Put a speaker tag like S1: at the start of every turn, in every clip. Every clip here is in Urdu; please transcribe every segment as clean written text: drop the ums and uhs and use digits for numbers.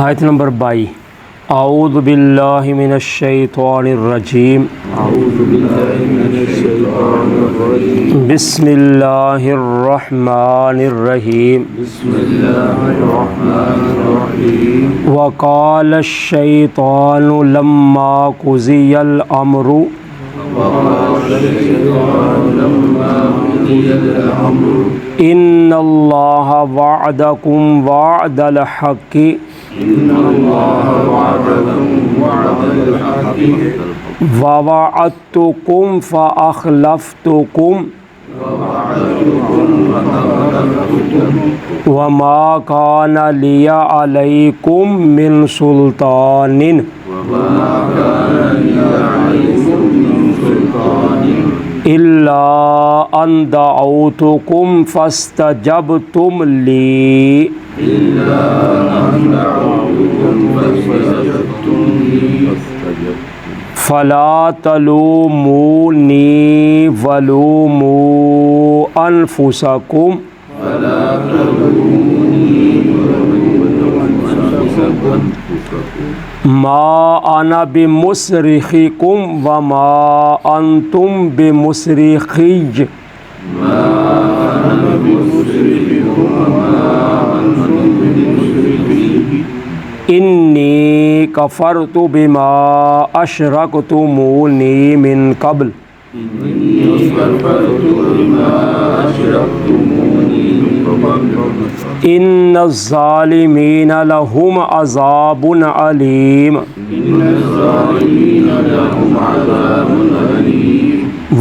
S1: آیت نمبر 22 اعوذ باللہ من الشیطان الرجیم بسم اللہ الرحمن الرحیم وقال الشیطان لما قضی الامر ان اللہ وعدکم وعد الحق ووعدتکم فأخلفتکم وما كان لي عليكم من سلطان إلا أن دعوتكم فاستجبتم لي فلا تلوموني ولوموا أنفسكم ما أنا بمصرخكم وما أنتم بمصرخي إني كفرت بما أشركتموني من قبل إن الظالمين لهم عذاب أليم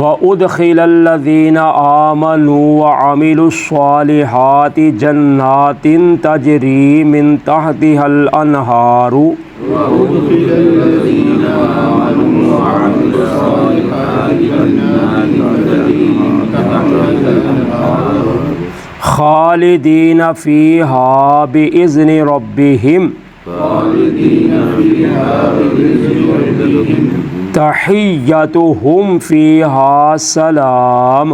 S1: وأدخل الذين آمنوا وعملوا الصالحات جنات تجري من تحتها الأنهار خالدين فيها بإذن ربهم تحيتهم فيها سلام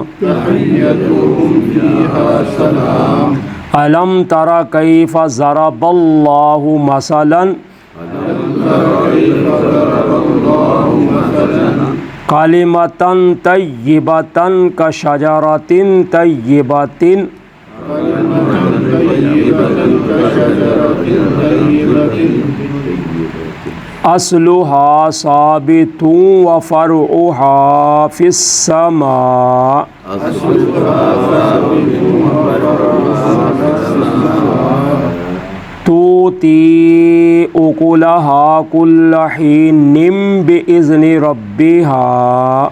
S1: ألم تر كيف ضرب الله مثلا كلمة طيبة كشجرة طيبة أصلها ثابت وفرعها في السماء تؤتي أكلها كل حين بإذن ربها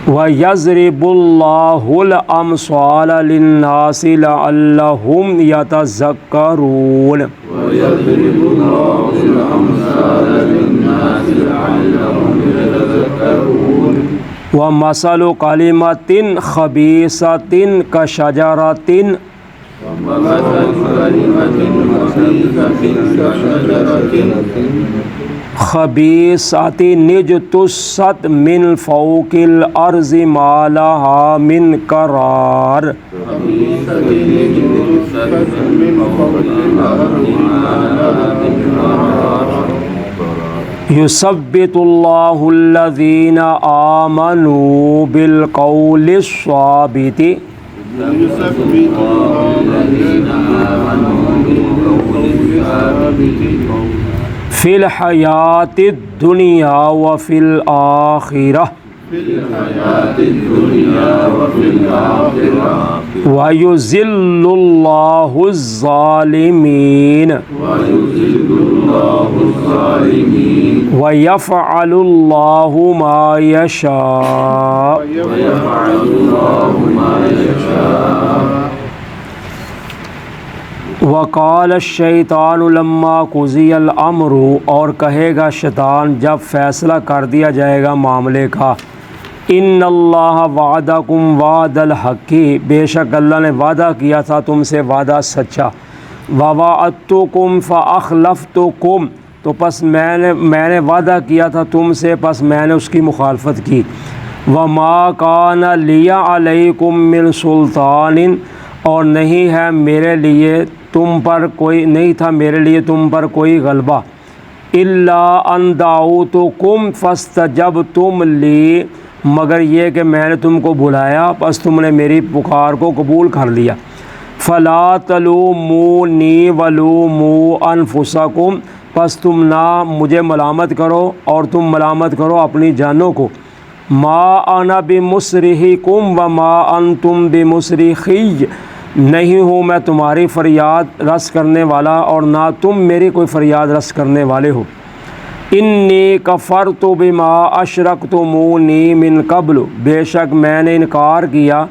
S1: وَيَضْرِبُ اللَّهُ الْأَمْثَالَ لِلنَّاسِ لَعَلَّهُمْ يَتَذَكَّرُونَ وَمَثَلُ كَلِمَةٍ خَبِيثَةٍ كَشَجَرَةٍ خبيثة اجتثت من فوق الأرض ما لها من قرار يثبت الله الذين آمنوا بالقول الثابت في الحياة الدنيا وفي الآخرة ويذل الله الظالمين ويفعل الله ما يشاء وقال الشیطان لما قضی الامر، اور کہے گا شیطان جب فیصلہ کر دیا جائے گا معاملے کا، ان اللہ وعدکم وعد الحق، بے شک اللہ نے وعدہ کیا تھا تم سے وعدہ سچا، ووعدتکم فاخلفتکم، تو پس میں نے وعدہ کیا تھا تم سے، پس میں نے اس کی مخالفت کی، وما کان لی علیکم من سلطان، اور نہیں ہے میرے لیے تم پر کوئی، نہیں تھا میرے لیے تم پر کوئی غلبہ، الا ان دعوتکم فاستجبتم لی، مگر یہ کہ میں نے تم کو بلایا بس تم نے میری پکار کو قبول کر لیا۔ فلا تلومونی ولوموا انفسکم، پس تم نہ مجھے ملامت کرو اور تم ملامت کرو اپنی جانوں کو۔ ما انا بمصرخکم وما انتم بمصرخی، نہیں ہوں میں تمہاری فریاد رس کرنے والا اور نہ تم میری کوئی فریاد رس کرنے والے ہو۔ انی کفرت بما اشرکتمونی من قبل، بے شک میں نے انکار کیا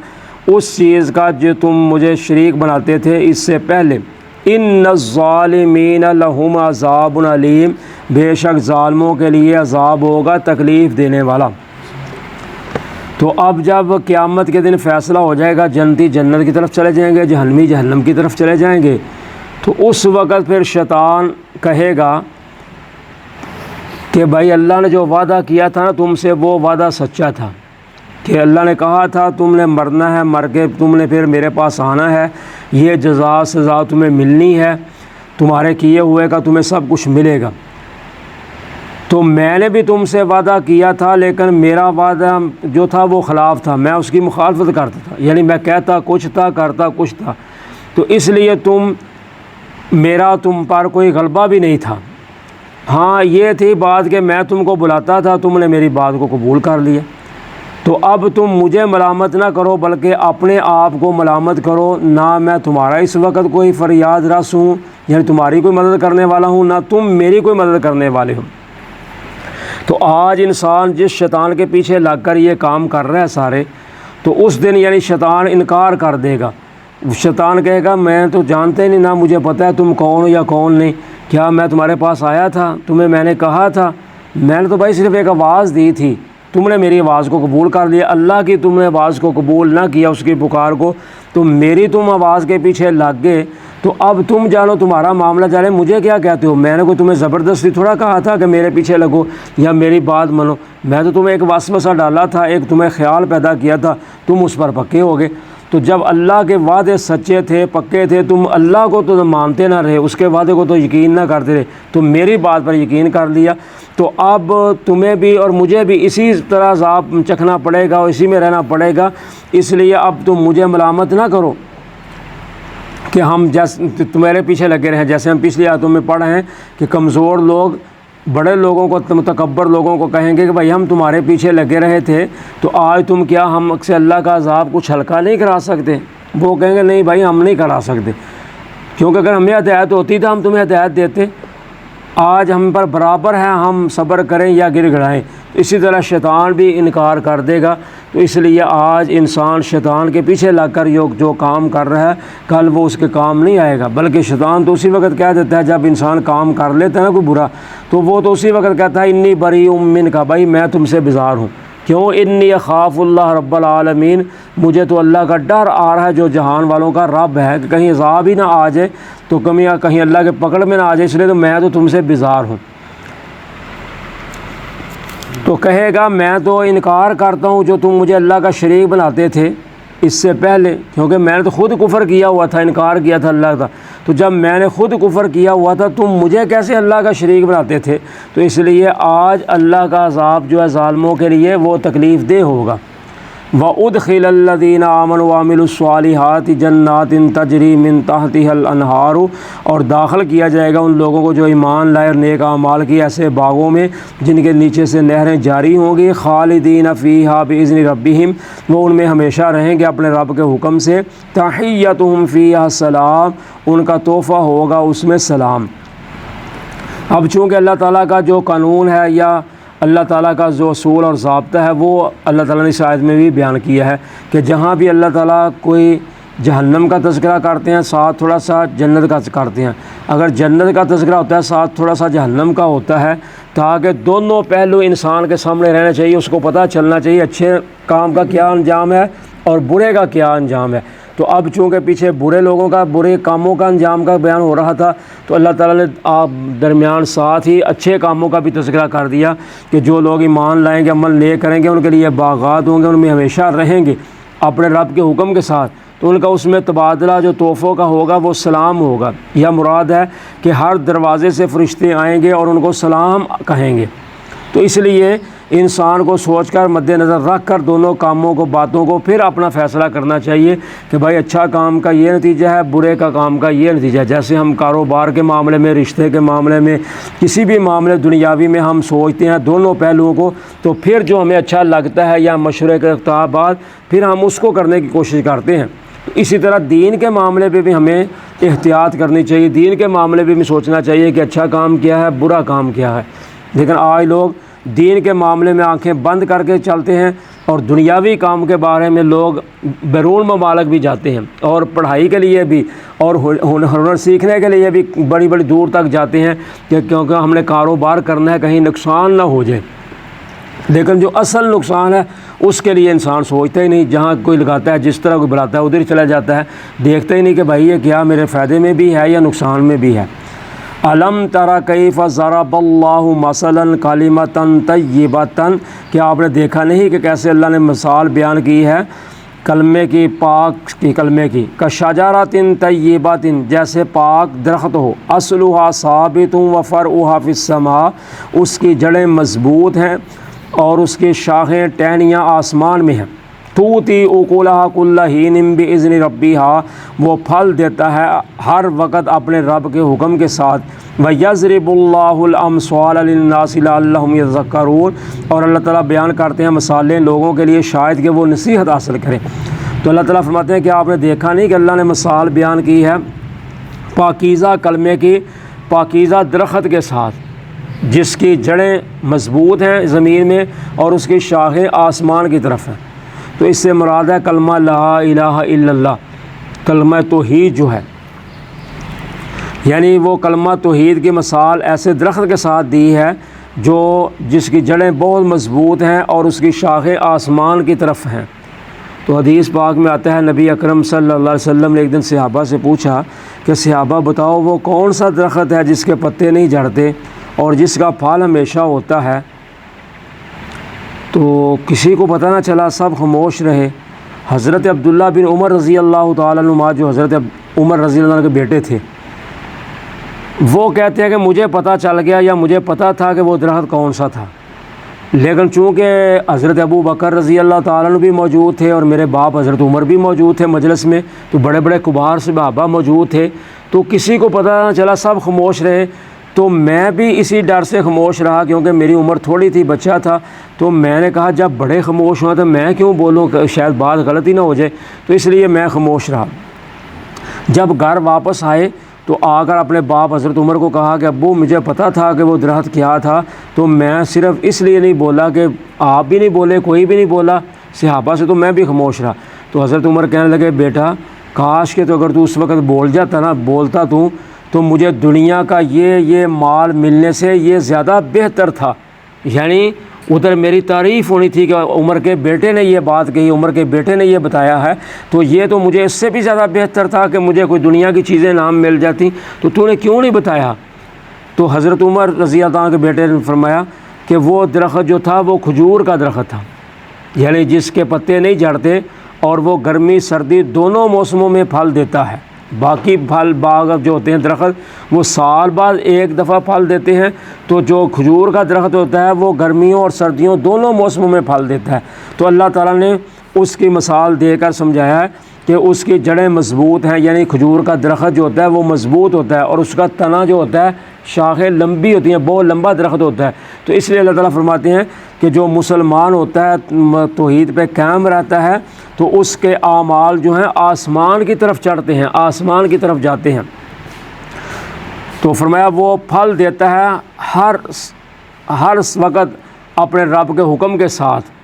S1: اس چیز کا جو تم مجھے شریک بناتے تھے اس سے پہلے۔ ان الظالمین لہم عذاب علیم، بے شک ظالموں کے لیے عذاب ہوگا تکلیف دینے والا۔ تو اب جب قیامت کے دن فیصلہ ہو جائے گا، جنتی جنت کی طرف چلے جائیں گے، جہنمی جہنم کی طرف چلے جائیں گے، تو اس وقت پھر شیطان کہے گا کہ بھائی اللہ نے جو وعدہ کیا تھا نا تم سے، وہ وعدہ سچا تھا، کہ اللہ نے کہا تھا تم نے مرنا ہے، مر کے تم نے پھر میرے پاس آنا ہے، یہ جزا سزا تمہیں ملنی ہے، تمہارے کیے ہوئے کا تمہیں سب کچھ ملے گا۔ تو میں نے بھی تم سے وعدہ کیا تھا، لیکن میرا وعدہ جو تھا وہ خلاف تھا، میں اس کی مخالفت کرتا تھا، یعنی میں کہتا کچھ تھا کرتا کچھ تھا، تو اس لیے میرا تم پر کوئی غلبہ بھی نہیں تھا۔ ہاں یہ تھی بات کہ میں تم کو بلاتا تھا، تم نے میری بات کو قبول کر لیا، تو اب تم مجھے ملامت نہ کرو بلکہ اپنے آپ کو ملامت کرو، نہ میں تمہارا اس وقت کوئی فریاد رس ہوں، یعنی تمہاری کوئی مدد کرنے والا ہوں، نہ تم میری کوئی مدد کرنے والے ہو۔ تو آج انسان جس شیطان کے پیچھے لگ کر یہ کام کر رہا ہے سارے، تو اس دن یعنی شیطان انکار کر دے گا، شیطان کہے گا میں تو جانتے ہی نہیں، نہ مجھے پتہ ہے تم کون ہو یا کون نہیں، کیا میں تمہارے پاس آیا تھا، تمہیں میں نے کہا تھا، میں نے تو بھائی صرف ایک آواز دی تھی، تم نے میری آواز کو قبول کر لیا، اللہ کی تم نے آواز کو قبول نہ کیا، اس کی پکار کو، تو میری تم آواز کے پیچھے لگ گئے، تو اب تم جانو تمہارا معاملہ چلے، مجھے کیا کہتے ہو، میں نے کوئی تمہیں زبردستی تھوڑا کہا تھا کہ میرے پیچھے لگو یا میری بات منو، میں تو تمہیں ایک وسوسہ ڈالا تھا، ایک تمہیں خیال پیدا کیا تھا، تم اس پر پکے ہو گئے۔ تو جب اللہ کے وعدے سچے تھے، پکے تھے، تم اللہ کو تو مانتے نہ رہے، اس کے وعدے کو تو یقین نہ کرتے رہے، تم میری بات پر یقین کر لیا، تو اب تمہیں بھی اور مجھے بھی اسی طرح عذاب چکھنا پڑے گا اور اسی میں رہنا پڑے گا، اس لیے اب تم مجھے ملامت نہ کرو کہ ہم جیسے تمہارے پیچھے لگے رہیں، جیسے ہم پچھلی آیتوں میں پڑھ رہے ہیں کہ کمزور لوگ بڑے لوگوں کو، متکبر لوگوں کو کہیں گے کہ بھائی ہم تمہارے پیچھے لگے رہے تھے، تو آج تم کیا ہم سے اللہ کا عذاب کچھ ہلکا نہیں کرا سکتے؟ وہ کہیں گے نہیں بھائی ہم نہیں کرا سکتے، کیونکہ اگر ہمیں ہدایت ہوتی تو ہم تمہیں ہدایت دیتے، آج ہم پر برابر ہے، ہم صبر کریں یا گر گڑائیں۔ اسی طرح شیطان بھی انکار کر دے گا، تو اس لیے آج انسان شیطان کے پیچھے لگ کر جو کام کر رہا ہے، کل وہ اس کے کام نہیں آئے گا، بلکہ شیطان تو اسی وقت کہہ دیتا ہے جب انسان کام کر لیتا ہے نا کوئی برا، تو وہ تو اسی وقت کہتا ہے انی بری من کا، بھائی میں تم سے بیزار ہوں، کیوں؟ انی اخاف اللہ رب العالمین، مجھے تو اللہ کا ڈر آ رہا ہے جو جہان والوں کا رب ہے، کہ کہیں عذاب ہی نہ آ جائے، تو کہیں اللہ کے پکڑ میں نہ آ جائے، اس لیے تو میں تو تم سے بیزار ہوں۔ تو کہے گا میں تو انکار کرتا ہوں جو تم مجھے اللہ کا شریک بناتے تھے اس سے پہلے، کیونکہ میں نے تو خود کفر کیا ہوا تھا، انکار کیا تھا اللہ کا، تو جب میں نے خود کفر کیا ہوا تھا تم مجھے کیسے اللہ کا شریک بناتے تھے؟ تو اس لیے آج اللہ کا عذاب جو ہے ظالموں کے لیے وہ تکلیف دہ ہوگا۔ وَأُدْخِلَ الَّذِينَ آمَنُوا وَعَمِلُوا الصَّالِحَاتِ جَنَّاتٍ تَجْرِي مِن تَحْتِهَا الْأَنْهَارُ، اور داخل کیا جائے گا ان لوگوں کو جو ایمان لائے اور نیک اعمال کی ایسے باغوں میں جن کے نیچے سے نہریں جاری ہوں گی، خالدین فیہا بِإِذْنِ رَبِّهِمْ، وہ ان میں ہمیشہ رہیں گے اپنے رب کے حکم سے، تحیتہم فیہا سلام، ان کا تحفہ ہوگا اس میں سلام۔ اب چونکہ اللہ تعالیٰ کا جو قانون ہے یا اللہ تعالیٰ کا جو اصول اور ضابطہ ہے وہ اللہ تعالیٰ نے اس آیت میں بھی بیان کیا ہے کہ جہاں بھی اللہ تعالیٰ کوئی جہنم کا تذکرہ کرتے ہیں ساتھ تھوڑا سا جنت کا کرتے ہیں، اگر جنت کا تذکرہ ہوتا ہے ساتھ تھوڑا سا جہنم کا ہوتا ہے، تاکہ دونوں پہلو انسان کے سامنے رہنے چاہیے، اس کو پتہ چلنا چاہیے اچھے کام کا کیا انجام ہے اور برے کا کیا انجام ہے۔ تو اب چونکہ پیچھے برے لوگوں کا برے کاموں کا انجام کا بیان ہو رہا تھا، تو اللہ تعالیٰ نے آپ درمیان ساتھ ہی اچھے کاموں کا بھی تذکرہ کر دیا کہ جو لوگ ایمان لائیں گے، عمل نیک کریں گے، ان کے لیے باغات ہوں گے، ان میں ہمیشہ رہیں گے اپنے رب کے حکم کے ساتھ، تو ان کا اس میں تبادلہ جو تحفوں کا ہوگا وہ سلام ہوگا۔ یہ مراد ہے کہ ہر دروازے سے فرشتے آئیں گے اور ان کو سلام کہیں گے۔ تو اس لیے انسان کو سوچ کر مد نظر رکھ کر دونوں کاموں کو باتوں کو پھر اپنا فیصلہ کرنا چاہیے کہ بھائی اچھا کام کا یہ نتیجہ ہے، برے کا کام کا یہ نتیجہ ہے۔ جیسے ہم کاروبار کے معاملے میں، رشتے کے معاملے میں، کسی بھی معاملے دنیاوی میں ہم سوچتے ہیں دونوں پہلوؤں کو، تو پھر جو ہمیں اچھا لگتا ہے یا مشورے کے بعد پھر ہم اس کو کرنے کی کوشش کرتے ہیں۔ اسی طرح دین کے معاملے پہ بھی ہمیں احتیاط کرنی چاہیے، دین کے معاملے پہ بھی سوچنا چاہیے کہ اچھا کام کیا ہے، برا کام کیا ہے۔ لیکن آج لوگ دین کے معاملے میں آنکھیں بند کر کے چلتے ہیں اور دنیاوی کام کے بارے میں لوگ بیرون ممالک بھی جاتے ہیں اور پڑھائی کے لیے بھی اور ہنر سیکھنے کے لیے بھی بڑی بڑی دور تک جاتے ہیں کہ کیونکہ ہم نے کاروبار کرنا ہے، کہیں نقصان نہ ہو جائے۔ لیکن جو اصل نقصان ہے اس کے لیے انسان سوچتا ہی نہیں، جہاں کوئی لگاتا ہے، جس طرح کوئی بلاتا ہے ادھر ہی چلا جاتا ہے، دیکھتا ہی نہیں کہ بھائی یہ کیا میرے فائدے میں بھی ہے یا نقصان میں بھی ہے۔ الم تری کیف ضرب اللہ مثلا کلمۃ طیبۃ، کہ آپ نے دیکھا نہیں کہ کیسے اللہ نے مثال بیان کی ہے کلمے کی، پاک کی کلمے کی، کشجرۃ طیبۃ، جیسے پاک درخت ہو، اصلھا ثابت وفرعھا فی السماء، اس کی جڑیں مضبوط ہیں اور اس کی شاخیں ٹہنیاں آسمان میں ہیں، توتی اکلھا کل حین باذن ربھا، وہ پھل دیتا ہے ہر وقت اپنے رب کے حکم کے ساتھ، ویضرب اللہ الامثال للناس لعلہم یذکرون، اور اللہ تعالیٰ بیان کرتے ہیں مثالیں لوگوں کے لیے شاید کہ وہ نصیحت حاصل کریں۔ تو اللہ تعالیٰ فرماتے ہیں کہ آپ نے دیکھا نہیں کہ اللہ نے مثال بیان کی ہے پاکیزہ کلمے کی، پاکیزہ درخت کے ساتھ جس کی جڑیں مضبوط ہیں زمین میں اور اس کی شاخیں آسمان کی طرف ہیں۔ تو اس سے مراد ہے کلمہ لا الہ الا اللہ، کلمہ توحید جو ہے، یعنی وہ کلمہ توحید کی مثال ایسے درخت کے ساتھ دی ہے جو جس کی جڑیں بہت مضبوط ہیں اور اس کی شاخیں آسمان کی طرف ہیں۔ تو حدیث پاک میں آتا ہے نبی اکرم صلی اللہ علیہ وسلم نے ایک دن صحابہ سے پوچھا کہ صحابہ بتاؤ وہ کون سا درخت ہے جس کے پتے نہیں جھڑتے اور جس کا پھل ہمیشہ ہوتا ہے؟ تو کسی کو پتہ نہ چلا، سب خاموش رہے۔ حضرت عبداللہ بن عمر رضی اللہ تعالیٰ عنہما، جو حضرت عمر رضی اللہ عنہ کے بیٹے تھے، وہ کہتے ہیں کہ مجھے پتہ چل گیا یا مجھے پتہ تھا کہ وہ درخت کون سا تھا، لیکن چونکہ حضرت ابو بکر رضی اللہ تعالیٰ عنہ بھی موجود تھے اور میرے باپ حضرت عمر بھی موجود تھے مجلس میں، تو بڑے بڑے کبار صحابہ موجود تھے، تو کسی کو پتہ نہ چلا، سب خاموش رہے۔ تو میں بھی اسی ڈر سے خاموش رہا کیونکہ میری عمر تھوڑی تھی، بچہ تھا، تو میں نے کہا جب بڑے خاموش ہوں تو میں کیوں بولوں، شاید بات غلطی نہ ہو جائے، تو اس لیے میں خاموش رہا۔ جب گھر واپس آئے تو آ کر اپنے باپ حضرت عمر کو کہا کہ ابو مجھے پتہ تھا کہ وہ درخت کیا تھا، تو میں صرف اس لیے نہیں بولا کہ آپ بھی نہیں بولے، کوئی بھی نہیں بولا صحابہ سے، تو میں بھی خاموش رہا۔ تو حضرت عمر کہنے لگے بیٹا کاش کہ تو اگر تو اس وقت بول جاتا نا، بولتا تو مجھے دنیا کا یہ مال ملنے سے یہ زیادہ بہتر تھا، یعنی ادھر میری تعریف ہونی تھی کہ عمر کے بیٹے نے یہ بات کہی، عمر کے بیٹے نے یہ بتایا ہے، تو یہ تو مجھے اس سے بھی زیادہ بہتر تھا کہ مجھے کوئی دنیا کی چیزیں نام مل جاتی، تو نے کیوں نہیں بتایا؟ تو حضرت عمر رضی اللہ عنہ کے بیٹے نے فرمایا کہ وہ درخت جو تھا وہ کھجور کا درخت تھا، یعنی جس کے پتے نہیں جھڑتے اور وہ گرمی سردی دونوں موسموں میں پھل دیتا ہے۔ باقی پھل باغ جو ہوتے ہیں درخت وہ سال بعد ایک دفعہ پھل دیتے ہیں، تو جو کھجور کا درخت ہوتا ہے وہ گرمیوں اور سردیوں دونوں موسموں میں پھل دیتا ہے۔ تو اللہ تعالیٰ نے اس کی مثال دے کر سمجھایا ہے کہ اس کی جڑیں مضبوط ہیں، یعنی کھجور کا درخت جو ہوتا ہے وہ مضبوط ہوتا ہے اور اس کا تنا جو ہوتا ہے شاخیں لمبی ہوتی ہیں، بہت لمبا درخت ہوتا ہے۔ تو اس لیے اللہ تعالیٰ فرماتے ہیں کہ جو مسلمان ہوتا ہے توحید پہ قائم رہتا ہے تو اس کے اعمال جو ہیں آسمان کی طرف چڑھتے ہیں، آسمان کی طرف جاتے ہیں۔ تو فرمایا وہ پھل دیتا ہے ہر وقت اپنے رب کے حکم کے ساتھ۔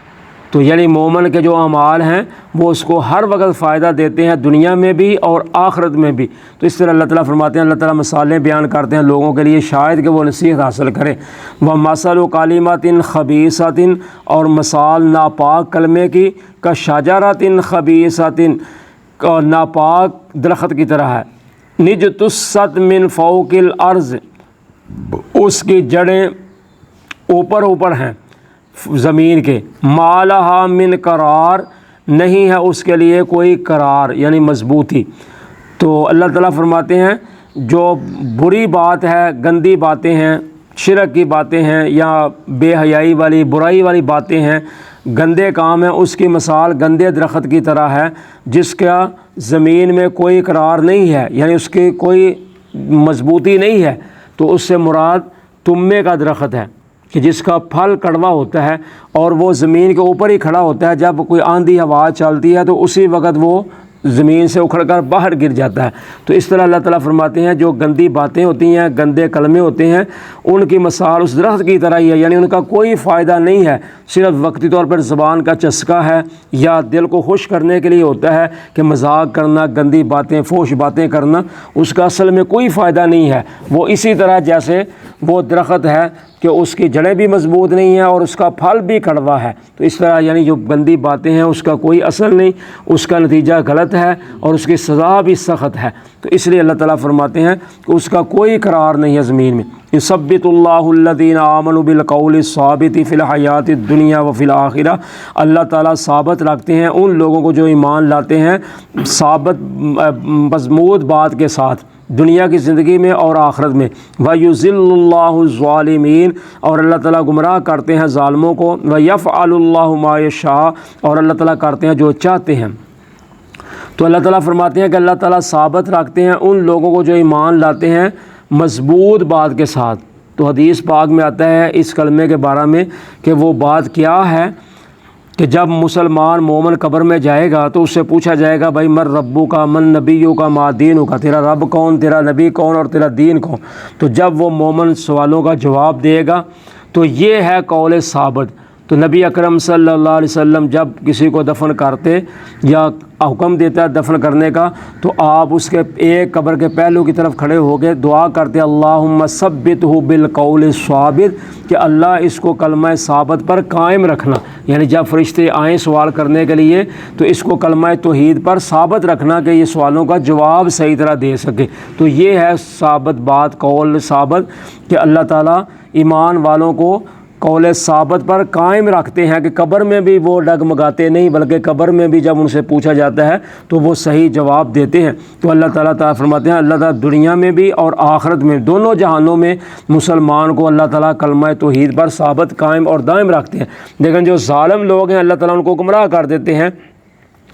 S1: تو یعنی مومن کے جو اعمال ہیں وہ اس کو ہر وقت فائدہ دیتے ہیں، دنیا میں بھی اور آخرت میں بھی۔ تو اس طرح اللہ تعالیٰ فرماتے ہیں، اللہ تعالیٰ مثالیں بیان کرتے ہیں لوگوں کے لیے شاید کہ وہ نصیحت حاصل کریں۔ وَمَثَلُ کَلِمَةٍ خَبِیثَةٍ، اور مثال ناپاک کلمے کی، کَشَجَرَةٍ خَبِیثَةٍ، ناپاک درخت کی طرح ہے۔ نجتثت من فوق الارض، اس کی جڑیں اوپر ہیں زمین کے، ما لہا من قرار، نہیں ہے اس کے لیے کوئی قرار یعنی مضبوطی۔ تو اللہ تعالیٰ فرماتے ہیں جو بری بات ہے، گندی باتیں ہیں، شرک کی باتیں ہیں یا بے حیائی والی برائی والی باتیں ہیں، گندے کام ہیں، اس کی مثال گندے درخت کی طرح ہے جس کا زمین میں کوئی قرار نہیں ہے، یعنی اس کی کوئی مضبوطی نہیں ہے۔ تو اس سے مراد تمے کا درخت ہے کہ جس کا پھل کڑوا ہوتا ہے اور وہ زمین کے اوپر ہی کھڑا ہوتا ہے، جب کوئی آندھی ہوا چلتی ہے تو اسی وقت وہ زمین سے اکھڑ کر باہر گر جاتا ہے۔ تو اس طرح اللہ تعالیٰ فرماتے ہیں جو گندی باتیں ہوتی ہیں، گندے کلمے ہوتے ہیں، ان کی مثال اس درخت کی طرح ہی ہے، یعنی ان کا کوئی فائدہ نہیں ہے، صرف وقتی طور پر زبان کا چسکا ہے یا دل کو خوش کرنے کے لیے ہوتا ہے کہ مذاق کرنا، گندی باتیں، فحش باتیں کرنا، اس کا اصل میں کوئی فائدہ نہیں ہے۔ وہ اسی طرح جیسے وہ درخت ہے کہ اس کی جڑیں بھی مضبوط نہیں ہیں اور اس کا پھل بھی کڑوا ہے، تو اس طرح یعنی جو گندی باتیں ہیں اس کا کوئی اثر نہیں، اس کا نتیجہ غلط ہے اور اس کی سزا بھی سخت ہے۔ تو اس لیے اللہ تعالیٰ فرماتے ہیں کہ اس کا کوئی قرار نہیں ہے زمین میں۔ یثبت اللہ الذین آمنوا بالقول الثابت فی الحیات الدنیا وفی الآخرہ، اللہ تعالیٰ ثابت رکھتے ہیں ان لوگوں کو جو ایمان لاتے ہیں ثابت مضبوط بات کے ساتھ دنیا کی زندگی میں اور آخرت میں۔ وَيُذِلُّ اللَّهُ الظَّالِمِينَ، اور اللہ تعالیٰ گمراہ کرتے ہیں ظالموں کو۔ وَيَفْعَلُ اللَّهُ مَا يَشَاءُ، اور اللہ تعالیٰ کرتے ہیں جو چاہتے ہیں۔ تو اللہ تعالیٰ فرماتے ہیں کہ اللہ تعالیٰ ثابت رکھتے ہیں ان لوگوں کو جو ایمان لاتے ہیں مضبوط بات کے ساتھ۔ تو حدیث پاک میں آتا ہے اس کلمے کے بارے میں کہ وہ بات کیا ہے کہ جب مسلمان مومن قبر میں جائے گا تو اس سے پوچھا جائے گا بھائی من ربو کا، من نبیو کا، ما دینو کا، تیرا رب کون، تیرا نبی کون اور تیرا دین کون۔ تو جب وہ مومن سوالوں کا جواب دے گا تو یہ ہے قول ثابت۔ تو نبی اکرم صلی اللہ علیہ وسلم جب کسی کو دفن کرتے یا حکم دیتا ہے دفن کرنے کا تو آپ اس کے ایک قبر کے پہلو کی طرف کھڑے ہو کے دعا کرتے اللہم ثبتہ بالقول الثابت، کہ اللہ اس کو کلمہ ثابت پر قائم رکھنا، یعنی جب فرشتے آئیں سوال کرنے کے لیے تو اس کو کلمہ توحید پر ثابت رکھنا کہ یہ سوالوں کا جواب صحیح طرح دے سکے۔ تو یہ ہے ثابت بات، قول ثابت، کہ اللہ تعالیٰ ایمان والوں کو قول ثابت پر قائم رکھتے ہیں کہ قبر میں بھی وہ ڈگمگاتے نہیں، بلکہ قبر میں بھی جب ان سے پوچھا جاتا ہے تو وہ صحیح جواب دیتے ہیں۔ تو اللہ تعالیٰ فرماتے ہیں اللہ تعالیٰ دنیا میں بھی اور آخرت میں دونوں جہانوں میں مسلمان کو اللہ تعالیٰ کلمہ توحید پر ثابت قائم اور دائم رکھتے ہیں۔ لیکن جو ظالم لوگ ہیں اللہ تعالیٰ ان کو گمراہ کر دیتے ہیں،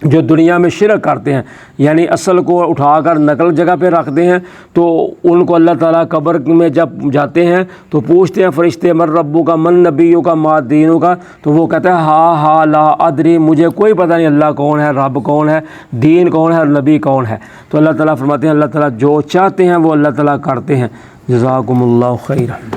S1: جو دنیا میں شرک کرتے ہیں، یعنی اصل کو اٹھا کر نقل جگہ پہ رکھتے ہیں، تو ان کو اللہ تعالیٰ قبر میں جب جاتے ہیں تو پوچھتے ہیں فرشتے من ربو کا، من نبیوں کا، ما دینوں کا، تو وہ کہتا ہے ہا لا ادری، مجھے کوئی پتہ نہیں اللہ کون ہے، رب کون ہے، دین کون ہے اور نبی کون ہے۔ تو اللہ تعالیٰ فرماتے ہیں اللہ تعالیٰ جو چاہتے ہیں وہ اللہ تعالیٰ کرتے ہیں۔ جزاکم اللہ خیرا۔